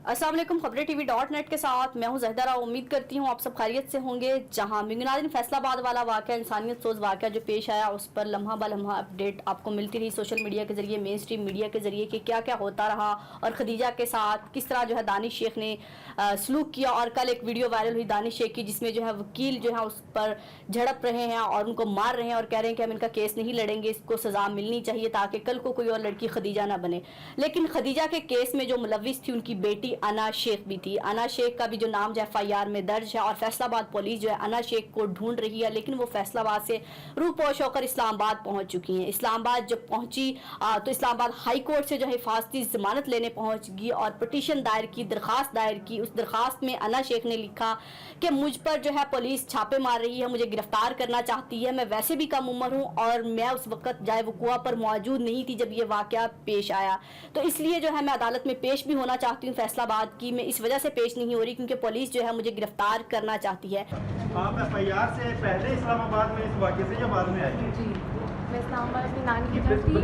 अस्सलाम वालेकुम। खबरें TV.net के साथ मैं हूं ज़हदा। उम्मीद करती हूं आप सब खैरियत से होंगे। जहां मिंगनादिन फैसलाबाद वाला वाक़या, इंसानियत सोज वाक़या जो पेश आया, उस पर लम्हा ब लम्हा अपडेट आपको मिलती रही सोशल मीडिया के ज़रिए, मेन स्ट्रीम मीडिया के ज़रिए कि क्या क्या होता रहा और खदीजा के साथ किस तरह जो है दानिश शेख ने सलूक किया। और कल एक वीडियो वायरल हुई दानिश शेख की, जिसमें जो है वकील जो है उस पर झड़प रहे हैं और उनको मार रहे हैं और कह रहे हैं कि हम इनका केस नहीं लड़ेंगे, इसको सज़ा मिलनी चाहिए ताकि कल को कोई और लड़की खदीजा ना बने। लेकिन खदीजा के केस में जो मुलविस थी उनकी बेटी अना शेख भी थी। अना शेख का भी जो नाम जो है FIR में दर्ज है और फैसलाबाद पुलिस जो है अना शेख को ढूंढ रही है, लेकिन वो फैसलाबाद से रूपोश होकर इस्लामाबाद पहुंच चुकी हैं। इस्लामाबाद जब पहुंची तो इस्लामाबाद हाई कोर्ट से जो है हिफाजती जमानत लेने पहुंच गई और पिटीशन दायर की, दरखास्त दायर की। उस दरखास्त में अना शेख ने लिखा कि मुझ पर जो है पुलिस छापे मार रही है, मुझे गिरफ्तार करना चाहती है, मैं वैसे भी कम उम्र हूँ और मैं उस वक्त जाए वकुआ पर मौजूद नहीं थी जब ये वाकया पेश आया, तो इसलिए जो है मैं अदालत में पेश भी होना चाहती हूँ फैसलाबाद की। मैं इस वजह से पेश नहीं हो रही क्योंकि पुलिस जो है मुझे गिरफ्तार करना चाहती है। आप FIR से पहले इस्लामाबाद में इस वाक़े से या बाद में आई? जी, मैं इस्लामाबाद अपनी नानी की तरफ थी,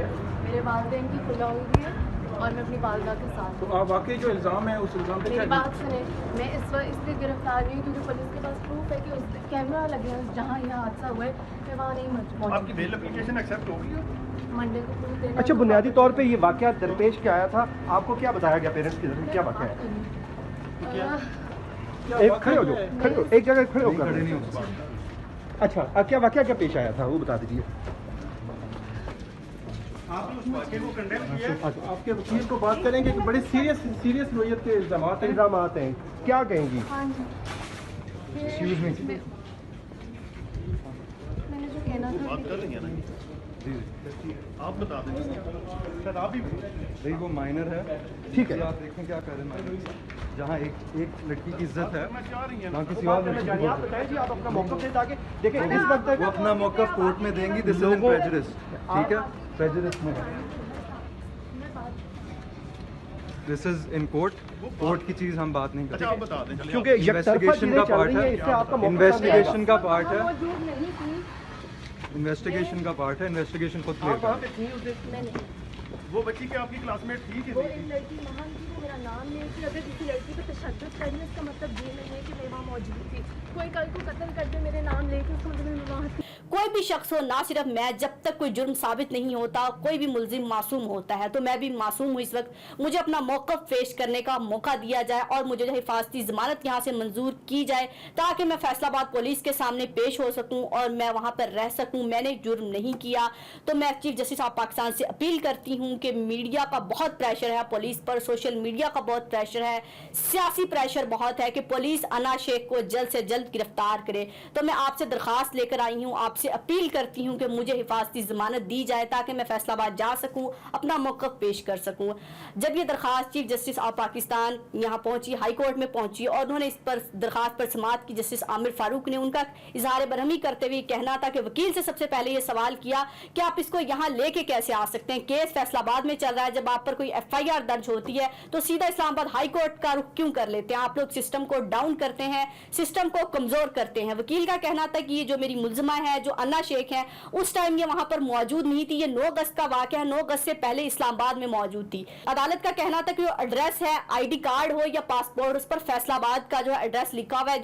मेरे वालिदैन की खुला हुई है और मैं अपनी वालदा के साथ। तो आप वाकई जो इल्ज़ाम है उस इल्ज़ाम पे मेरी बात सुने, मैं इस वक्त इसलिए गिरफ्तार हुई क्योंकि पुलिस के पास प्रूफ है कि उस कैमरा लगे हैं जहाँ यह हादसा हुआ है, मैं वहाँ नहीं पहुँची। आपकी बेल एप्लीकेशन एक्सेप्ट होगी? मंडे को प्रूफ देना। अच्छा, बुनियादी तौर पे ये वाकया दरपेश क्या आया था, आपको क्या बताया गया पेरेंट्स की तरफ से, क्या वाकया है? एक खड़े हो जाओ, खड़े हो, एक जगह खड़े होकर। नहीं हो। अच्छा, क्या वाकया क्या पेश आया था वो बता दीजिए। आपने उस वाक़े को कंडेम किया? आपके वकील को बात करेंगे कि बड़े सीरियस नोयत के इल्ज़ाम हैं, क्या कहेंगी? हाँ जी, Excuse me. मैंने जो कहना था बात कर लेंगे ना आप बता दें सर। आप भी भाई वो माइनर है, ठीक है। आप देखें क्या कर रहे हैं। जहाँ एक लड़की की इज्जत है, मैं चाह रही ना हैं किसी और लड़की की आप बताएं जी, आप अपना मौक़िफ़ दें ताकि देखें इस वक्त वो अपना मौक़िफ़ कोर्ट में देंगी। दिस इज इन प्रेजुडिस, ठीक है, प्रेजुडिस में है, दिस इज इन कोर्ट की चीज़ हम बात नहीं अच्छा आप करते बता दें चलिए। क्योंकि इन्वेस्टिगेशन का पार्ट है, इन्वेस्टिगेशन का पार्ट है, मौजूद नहीं थी। इन्वेस्टिगेशन का पार्ट है, इन्वेस्टिगेशन खुद क्लियर आप वहाँ करें। पे थी उस दिन? मैं नहीं, वो बच्ची क्या आपकी क्लासमेट थी कि वो नहीं एक थी? लड़की वहाँ थी, वो मेरा नाम नहीं थी। अगर किसी लड़की पर तशद्दुद करने इसका मतलब ये नहीं है कि मैं वहाँ मौजूद थी। कोई कल को कत्ल कर दे मेरे नाम लेके, उसको मतलब मैं वहाँ थी। कोई भी शख्स हो, ना सिर्फ मैं, जब तक कोई जुर्म साबित नहीं होता कोई भी मुल्जिम मासूम होता है। तो मैं भी मासूम हूँ इस वक्त। मुझे अपना मौक़िफ़ पेश करने का मौका दिया जाए और मुझे जो हिफाजती ज़मानत यहाँ से मंजूर की जाए ताकि मैं फैसलाबाद पुलिस के सामने पेश हो सकूँ और मैं वहाँ पर रह सकूँ। मैंने जुर्म नहीं किया। तो मैं चीफ जस्टिस ऑफ पाकिस्तान से अपील करती हूँ कि मीडिया का बहुत प्रेशर है पुलिस पर, सोशल मीडिया का बहुत प्रेशर है, सियासी प्रेशर बहुत है कि पुलिस अना शेख को जल्द से जल्द गिरफ्तार करे। तो मैं आपसे दरख्वास्त लेकर आई हूँ, आपसे अपील करती हूँ कि मुझे हिफाजती ज़मानत दी जाए ताकि मैं फैसलाबाद जा सकूँ, अपना मौक़िफ़ पेश कर सकूँ। जब ये दरख्वास्त चीफ जस्टिस ऑफ पाकिस्तान यहाँ पहुँची, हाई कोर्ट में पहुँची और उन्होंने इस पर दरख्वास्त पर समाअत की जस्टिस आमिर फारूक ने उनका इजहार बरहमी करते हुए कहना था कि वकील से सबसे पहले ये सवाल किया कि आप इसको यहाँ लेके कैसे आ सकते हैं, केस फैसलाबाद में चल रहा है, जब आप पर कोई FIR दर्ज होती है तो सीधा इस्लामाबाद हाई कोर्ट का रुख क्यों कर लेते हैं? आप लोग सिस्टम को डाउन करते हैं, सिस्टम को कमजोर करते हैं। वकील का कहना था कि ये जो मेरी मुलजमा है, जो अना शेख है, उस टाइम ये वहां पर मौजूद नहीं थी। ये 9 अगस्त का वाकया है, 9 अगस्त से पहले इस्लामाबाद में मौजूद थी। अदालत का कहना था कि जो एड्रेस है, ID कार्ड हो या पासपोर्ट, उस पर फैसलाबाद का जो एड्रेस लिखा हुआ है।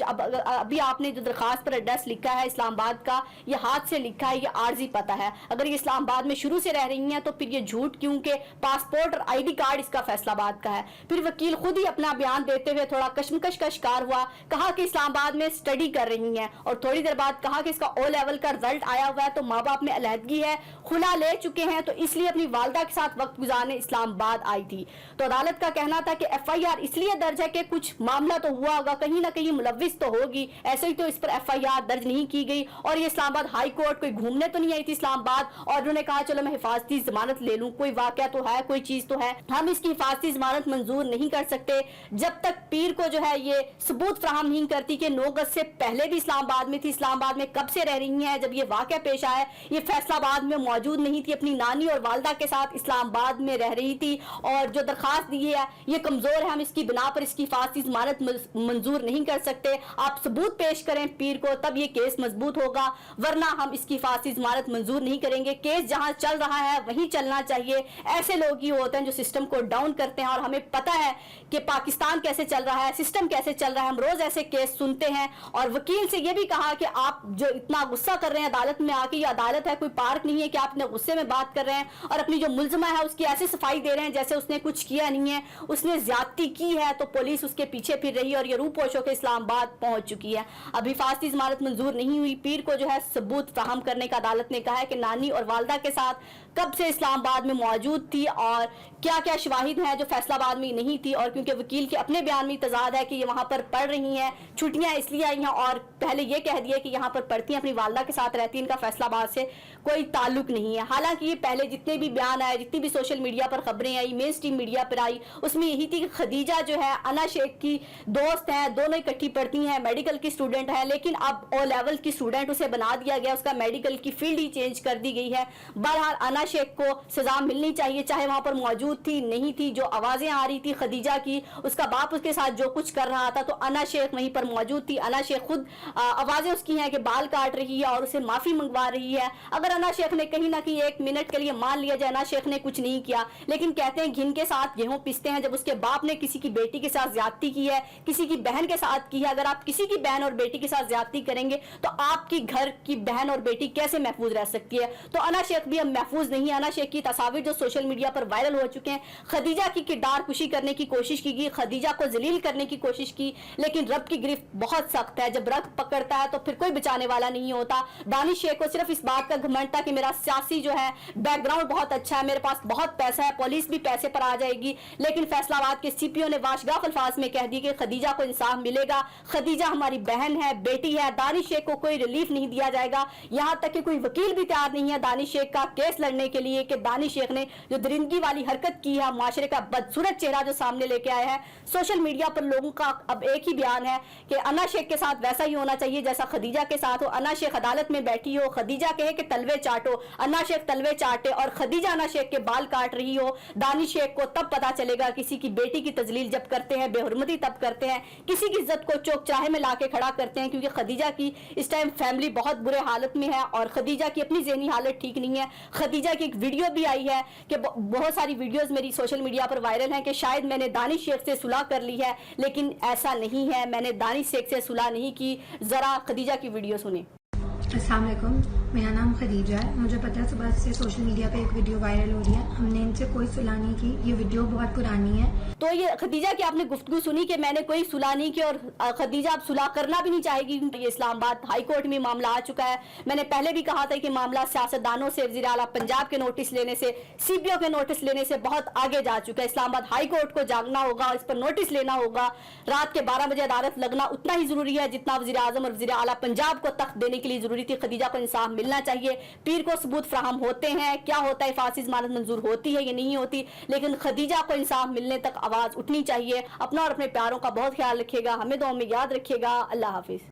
अभी आपने जो दरखास्त पर एड्रेस लिखा है इस्लामाबाद का, ये हाथ से लिखा है, ये आर्जी पता है। अगर ये इस्लामाबाद में शुरू से रह रही हैं तो फिर ये झूठ क्योंकि पासपोर्ट और ID कार्ड इसका फैसलाबाद का है। फिर वकील खुद ही अपना बयान देते हुए थोड़ा कशमकश का शिकार हुआ, कहा कि इस्लामाबाद में स्टडी कर रही हैं और थोड़ी देर बाद कहा कि इसका O लेवल का रिजल्ट आया हुआ है, तो माँ बाप में अलहदगी है, खुला ले चुके हैं, तो इसलिए अपनी वालदा के साथ वक्त गुजारने इस्लामाबाद आई थी। तो अदालत का कहना था कि FIR इसलिए दर्ज है कि कुछ मामला तो हुआ होगा, कहीं ना कहीं मुलविस तो होगी, ऐसे ही तो इस पर FIR दर्ज नहीं की गई। और ये इस्लामाबाद हाई कोर्ट कोई घूमने तो नहीं आई थी इस्लामाबाद और उन्होंने कहा चलो मैं हिफाजती जमानत ले लूं, कोई वाकया तो है, कोई चीज तो है, हम इसकी हिफाजती जमानत मंजूर नहीं कर सकते जब तक पीर को जो है ये सबूत फराहम नहीं करती कि 9 अगस्त से पहले भी इस्लामाबाद में थी, इस्लामाबाद में कब से रह रही हैं, جب یہ واقعہ پیش آیا یہ فیصل آباد میں موجود نہیں تھی, اپنی نانی اور والدہ کے ساتھ اسلام آباد میں رہ رہی تھی, اور جو درخواست دی ہے یہ کمزور ہے, ہم اس کی بنا پر اس کی حفاظتی ضمانت منظور نہیں کر سکتے, آپ ثبوت پیش کریں پیر کو تب یہ کیس مضبوط ہوگا, ورنہ ہم اس کی حفاظتی ضمانت منظور نہیں کریں گے. کیس جہاں چل رہا ہے وہیں چلنا چاہیے. ایسے لوگ ہی ہوتے ہیں جو سسٹم کو ڈاؤن کرتے ہیں, اور ہمیں پتہ ہے کہ پاکستان کیسے چل رہا ہے, سسٹم کیسے چل رہا ہے, ہم روز ایسے کیس سنتے ہیں. اور وکیل سے یہ بھی کہا کہ آپ جو اتنا غصہ کر رہے ہیں عدالت میں آ کے, یہ عدالت ہے کوئی پارک نہیں ہے کہ آپ نے غصے میں بات کر رہے ہیں, اور اپنی جو ملزمہ ہے اس کی ایسے صفائی دے رہے ہیں جیسے اس نے کچھ کیا نہیں ہے, اس نے زیادتی کی ہے تو پولیس اس کے پیچھے پھر رہی ہے اور یہ روح پوش ہو کے اسلام آباد پہنچ چکی ہے. اب حفاظتی ضمانت منظور نہیں ہوئی, پیر کو جو ہے ثبوت فراہم کرنے کا عدالت نے کہا ہے کہ نانی اور والدہ کے ساتھ کب سے اسلام آباد میں موجود تھی اور کیا کیا شواہد ہیں جو فیصل آباد میں نہیں تھی, اور کیونکہ وکیل کے اپنے بیان میں تضاد ہے کہ یہ وہاں پر پڑھ رہی ہیں, چھٹیاں اس لیے آئی ہیں, اور پہلے یہ کہہ دیا کہ یہاں پر پڑھتی ہیں, اپنی والدہ کے ساتھ رہتی ہیں, ان کا فیصل آباد سے کوئی تعلق نہیں ہے. حالانکہ یہ پہلے جتنے بھی بیان آئے, جتنی بھی سوشل میڈیا پر خبریں آئی, مین اسٹریم میڈیا پر آئی, اس میں یہی تھی کہ خدیجہ جو ہے انا شیخ کی دوست ہیں, دونوں اکٹھی پڑھتی ہیں, میڈیکل کی اسٹوڈنٹ ہے, لیکن اب او لیول کی اسٹوڈنٹ اسے بنا دیا گیا, اس کا میڈیکل کی فیلڈ ہی چینج کر دی گئی ہے. بہرحال انا شیخ کو سزا ملنی چاہیے, چاہے وہاں پر موجود تھی نہیں تھی. جو آوازیں آ رہی تھی خدیجہ کی, اس کا باپ اس کے ساتھ جو کچھ کر رہا تھا, تو انا شیخ وہیں پر موجود تھی. انا شیخ خود آوازیں اس کی ہیں کہ بال کاٹ رہی ہے اور اسے معافی منگوا رہی ہے. اگر انا شیخ نے کہیں نہ کہیں ایک منٹ کے لیے مان لیا جائے انا شیخ نے کچھ نہیں کیا, لیکن کہتے ہیں گھن کے ساتھ گیہوں پیستے ہیں. جب اس کے باپ نے کسی کی بیٹی کے ساتھ زیادتی کی ہے, کسی کی بہن کے ساتھ کی ہے, اگر آپ کسی کی بہن اور بیٹی کے ساتھ زیادتی کریں گے تو آپ کی گھر کی بہن اور بیٹی کیسے محفوظ رہ سکتی ہے؟ تو انا شیخ بھی اب محفوظ نہیں ہے. انا شیخ کی تصاویر جو سوشل میڈیا پر وائرل ہو چکے ہیں, خدیجہ کی کردار کشی کرنے کی کوشش کی گئی, خدیجہ کو ذلیل کرنے کی کوشش کی, لیکن رب کی گرفت بہت سخت ہے. جب رب پکڑتا ہے تو پھر کوئی بچانے والا نہیں ہوتا. دانش شیخ کو صرف اس بات کا گھمنڈ تھا کہ میرا سیاسی جو ہے بیک گراؤنڈ بہت اچھا ہے, میرے پاس بہت پیسہ ہے, پولیس بھی پیسے پر آ جائے گی, لیکن فیصل آباد کے سی پی او نے واشگاف الفاظ میں کہہ دی کہ خدیجہ کو انصاف ملے گا, خدیجہ ہماری بہن ہے, بیٹی ہے. دانش شیخ کو کوئی ریلیف نہیں دیا جائے گا, یہاں تک کہ کوئی وکیل بھی تیار نہیں ہے دانش شیخ کا کیس لڑنے کے لیے کہ دانش شیخ نے جو درندگی والی حرکت کی ہے, معاشرے کا بدصورت چہرہ جو سامنے لے کے آیا ہے. سوشل میڈیا پر لوگوں کا اب ایک ہی بیان ہے کہ انا شیخ کے ساتھ ویسا ہی ہونا چاہیے جیسا خدیجہ کے ساتھ ہو. انا شیخ عدالت میں بیٹھی ہو, خدیجہ کہے کہ تلوے چاٹو, انا شیخ تلوے چاٹے, اور خدیجہ انا شیخ کے بال کاٹ رہی ہو. دانش شیخ کو تب پتا چلے گا کسی کی بیٹی کی تذلیل جب کرتے ہیں, بے حرمتی تب کرتے ہیں, کسی کی عزت کو چوک چاہے میں لا کے کھڑا کرتے ہیں, کیونکہ خدیجہ کی اس ٹائم فیملی بہت برے حالت میں ہے اور خدیجہ کی اپنی ذہنی حالت ٹھیک نہیں ہے. خدیجہ کی ایک ویڈیو بھی آئی ہے کہ بہت ساری ویڈیوز میری سوشل میڈیا پر وائرل ہیں کہ شاید میں نے دانش شیخ سے صلح کر لی ہے, لیکن ایسا نہیں ہے, میں نے دانش شیخ سے صلح نہیں کی. ذرا خدیجہ کی ویڈیو سنیں. السلام علیکم, میرا نام خدیجہ ہے. مجھے پتہ ہے صبح سے سوشل میڈیا پہ ایک ویڈیو وائرل ہو رہی ہے, ہم نے ان سے کوئی صلح نہیں کی, یہ ویڈیو بہت پرانی ہے. تو یہ خدیجہ کی آپ نے گفتگو سنی کہ میں نے کوئی صلح نہیں کی, اور خدیجہ اب صلح کرنا بھی نہیں چاہے گی. یہ اسلام آباد ہائی کورٹ میں معاملہ آ چکا ہے. میں نے پہلے بھی کہا تھا کہ معاملہ سیاستدانوں سے, وزیر اعلیٰ پنجاب کے نوٹس لینے سے, سی پی او کے نوٹس لینے سے بہت آگے جا چکا ہے. اسلام آباد ہائی کورٹ کو جاگنا ہوگا, اس پر نوٹس لینا ہوگا. رات کے 12 بجے عدالت لگنا اتنا ہی ضروری ہے جتنا وزیر اعظم اور وزیر اعلیٰ پنجاب کو تخت دینے کے لیے ضروری تھی. خدیجہ کو انصاف ملنا چاہیے. پیر کو ثبوت فراہم ہوتے ہیں, کیا ہوتا ہے, حفاظتی ضمانت منظور ہوتی ہے یا نہیں ہوتی, لیکن خدیجہ کو انصاف ملنے تک آواز اٹھنی چاہیے. اپنا اور اپنے پیاروں کا بہت خیال رکھیے گا, ہمیں دعاؤں میں یاد رکھیے گا. اللہ حافظ.